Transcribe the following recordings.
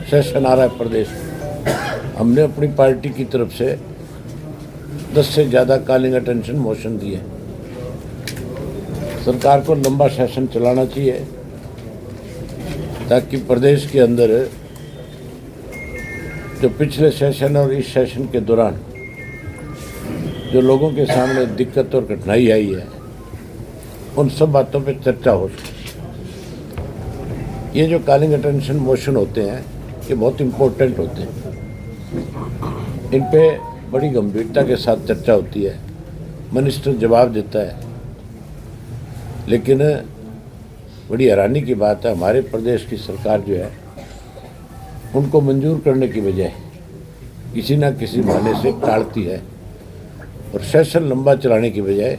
Session आ रहा है प्रदेश में, हमने अपनी पार्टी की तरफ से 10 से ज़्यादा कॉलिंग अटेंशन मोशन दिए। सरकार को लंबा सेशन चलाना चाहिए ताकि प्रदेश के अंदर जो पिछले सेशन और इस सेशन के दौरान जो लोगों के सामने दिक्कत और कठिनाई आई है, उन सब बातों पे चर्चा हो सके। ये जो कॉलिंग अटेंशन मोशन होते हैं, ये बहुत इम्पोर्टेंट होते हैं। इन पे बड़ी गंभीरता के साथ चर्चा होती है, मिनिस्टर जवाब देता है। लेकिन बड़ी हैरानी की बात है, हमारे प्रदेश की सरकार जो है, उनको मंजूर करने की बजाय किसी न किसी बहाने से टालती है और सेशन लंबा चलाने की बजाय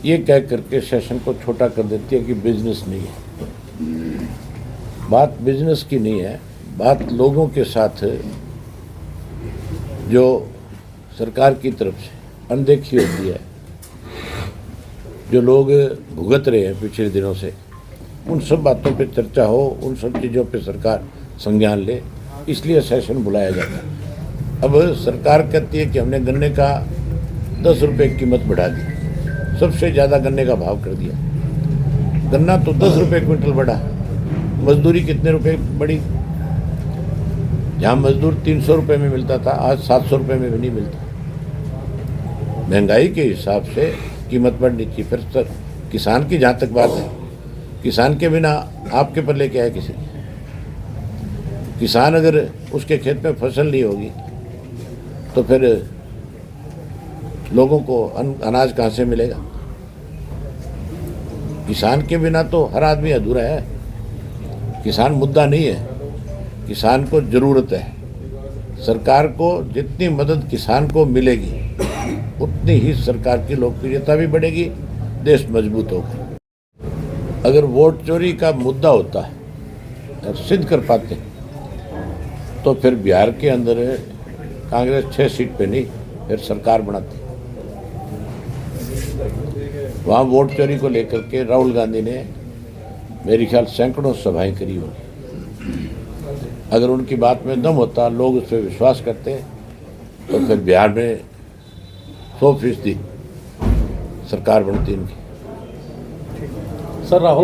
ये कह करके सेशन को छोटा कर देती है कि बिजनेस नहीं है। बात बिजनेस की नहीं है, बात लोगों के साथ जो सरकार की तरफ से अनदेखी होती है, जो लोग भुगत रहे हैं पिछले दिनों से, उन सब बातों पे चर्चा हो, उन सब चीज़ों पे सरकार संज्ञान ले, इसलिए सेशन बुलाया जाता है। अब सरकार कहती है कि हमने गन्ने का 10 रुपये कीमत बढ़ा दी, सबसे ज़्यादा गन्ने का भाव कर दिया। गन्ना तो 10 रुपये क्विंटल बढ़ा, मजदूरी कितने रुपए बढ़ी? जहाँ मजदूर 300 रुपये में मिलता था, आज 700 रुपये में भी नहीं मिलता। महंगाई के हिसाब से कीमत बढ़नी चाहिए। फिर सर किसान की जहाँ तक बात है, किसान के बिना आपके पल्ले क्या है किसी? किसान अगर उसके खेत में फसल नहीं होगी तो फिर लोगों को अनाज कहाँ से मिलेगा? किसान के बिना तो हर आदमी अधूरा है। किसान मुद्दा नहीं है, किसान को ज़रूरत है। सरकार को जितनी मदद किसान को मिलेगी उतनी ही सरकार की लोकप्रियता भी बढ़ेगी, देश मजबूत होगा। अगर वोट चोरी का मुद्दा होता है और सिद्ध कर पाते तो फिर बिहार के अंदर कांग्रेस 6 सीट पे नहीं, फिर सरकार बनाती। वहाँ वोट चोरी को लेकर के राहुल गांधी ने मेरे ख्याल सैकड़ों सभाएं करी होगी। अगर उनकी बात में दम होता, लोग उस पर विश्वास करते, तो फिर बिहार में 100% सरकार बनती इनकी। सर राहुल